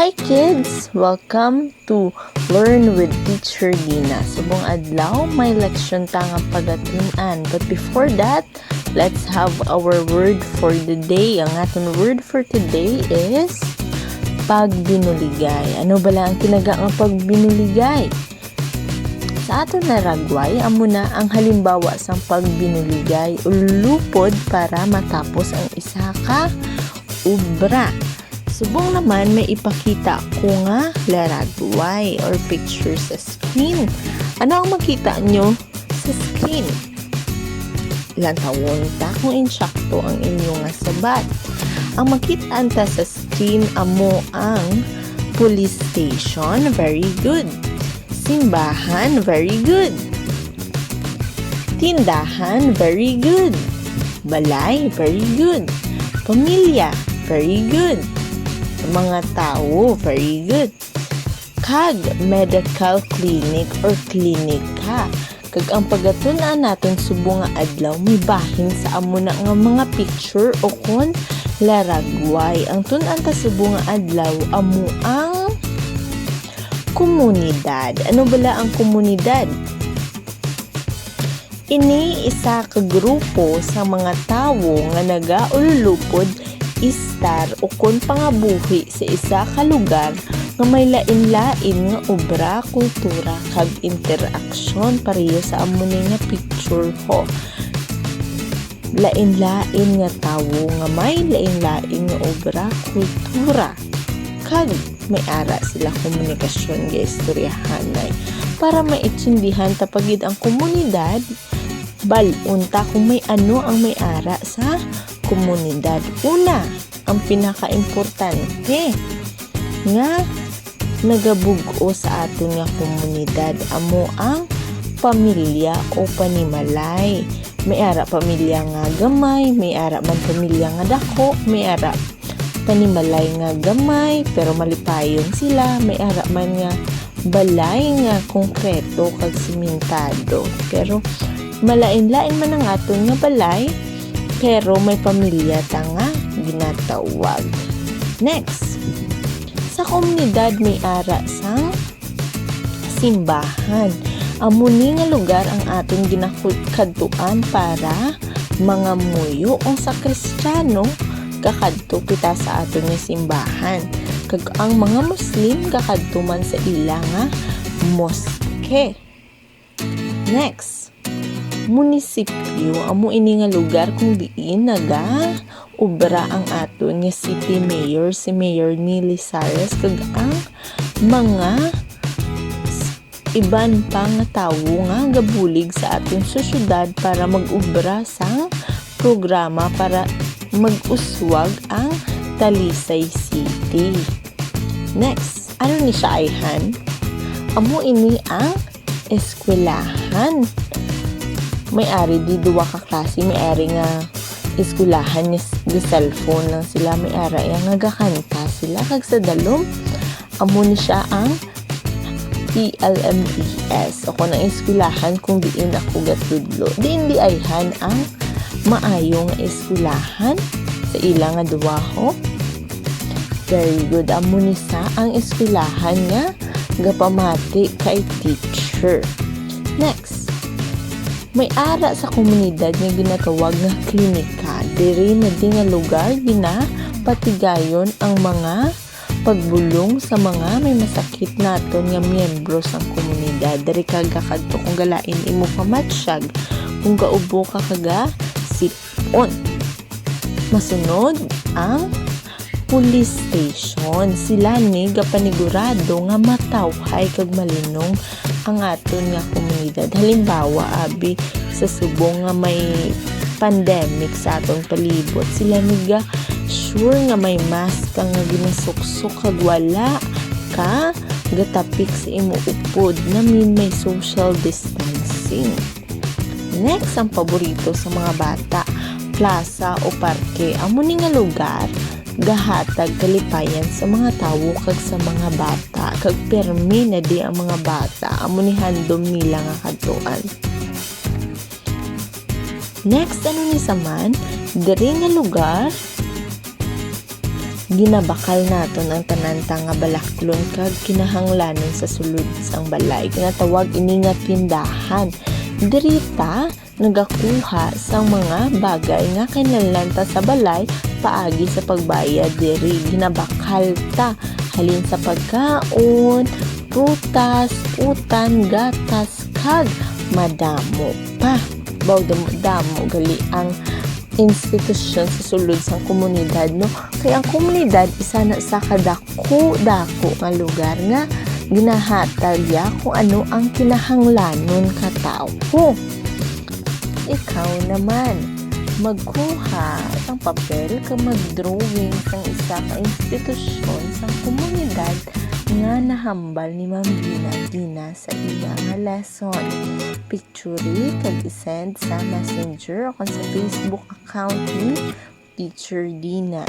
Hi kids! Welcome to Learn with Teacher Dina. Subong adlaw, may leksyon tangang pagatun-an. But before that, let's have our word for the day. Ang ating word for today is pagbinuligay. Ano bala ang tinaga ang pagbinuligay? Sa aton naragway, amo na ang halimbawa sa pagbinuligay ulupod para matapos ang isa ka obra. Subong naman may ipakita ko nga laragway or picture sa screen. Ano ang makita nyo sa screen? Lantawon ta kung insakto ang inyong nga sabat. Ang makita anta sa screen amo ang police station, very good. Simbahan, very good. Tindahan, very good. Balay, very good. Pamilya, very good. Mga tao, very good. Kag medical clinic or klinika. Kag ang pagatun-an natin subong nga adlaw may bahin sa amo na nga mga picture o kon laragway. Ang tun-an ta subong nga adlaw amo ang komunidad. Ano bala ang komunidad? Ini isa ka grupo sa mga tawo nga nagaululupod istar o kon pangabuhi sa isa ka lugar nga may lain-lain nga obra, kultura kag interaksyon pareho sa amo ni nga picture ho. Lain-lain nga tawo nga may lain-lain nga obra, kultura kag may ara sila komunikasyon nga istoryahanay para maintindihan tapagid ang komunidad balunta kung may ano ang may ara sa komunidad. Una, ang pinaka-importante nga nagabugo sa aton nga komunidad amo ang pamilya o panimalay. May ara pamilya nga gamay, may ara man pamilya nga dako, may ara panimalay nga gamay pero malipayon sila, may ara man nga balay nga konkreto kag simentado. Pero malain-lain man ang aton nga balay pero may pamilya ta nga ginatawag. Next, sa komunidad may ara sang simbahan. Amo ni nga lugar ang aton ginakadtuan para mga muyo o sa Kristiyano kakadto kita sa aton nga simbahan. Kag ang mga Muslim kakadto man sa ila nga moske. Next, munisipyo amo ini nga lugar kung diin naga obra ang aton nga city mayor, si Mayor Nili Sares kag ang mga iban pa nga tawo nga gabulig sa aton syudad para mag-obra sa programa para mag-uswag ang Talisay City. Next, ano ni siya ayhan? Amo ini ang eskwelahan. May ari di duwa ka klase, may ari nga eskwelahan nga cellphone lang sila, may ari nga gakanta sila kag sa dalom amo ni siya ang PLMES o kung ang eskwelahan kung diin ako gatudlo diin di ayhan ang maayong eskwelahan sa ilang nga duwaho. Very good. Amo ni sa ang eskwelahan nga gapamati kay teacher. Next, may ara sa komunidad nga ginatawag nga klinika. Diri na di nga lugar ginapatigayon ang mga pagbulong sa mga may masakit naton nga miyembro sa komunidad. Diri ka gakadto kung galain imo pamatsyag, kung gaubo ka kaga sipon. Masunod ang police station. Sila ni gapanigurado nga matawhay kag malinong ang aton nga komunidad. Halimbawa, abi sa subong nga may pandemic sa aton palibot, sila niga sure nga may mask ka nga ginasuksok kag wala ka gatapik sa imo upod namin may social distancing. Next, ang paborito sa mga bata, plaza o parke. Amo ni nga lugar gahatag kalipayan sa mga tawo kag sa mga bata kag permi na di ang mga bata amo ni handom nila nga kadtuan. Next, ano ni saman diri nga lugar ginabakal naton ang tananta nga balaklon kag kinahanglanon sa sulod sang balay kinatawag ini nga tindahan. Dirita nagakuha sang mga bagay nga kinahanglan ta sa balay paagi sa pagbayad diri ginabakal ta halin sa pagkaon, prutas, utan, gatas kag madamo pa. Baw damo gali ang institusyon sa sulod sang komunidad no. Kaya ang komunidad isa na sa kadako nga lugar nga ginahatag ya kung ano ang kinahanglanon ka tao. Ikaw naman magkuha sang papel ka mag-drawing sang isa ka institusyon sang komunidad nga nahambal ni Ma'am Dina sa iya nga lesson. Picture kag isend sa Messenger o sa Facebook account ni Teacher Dina.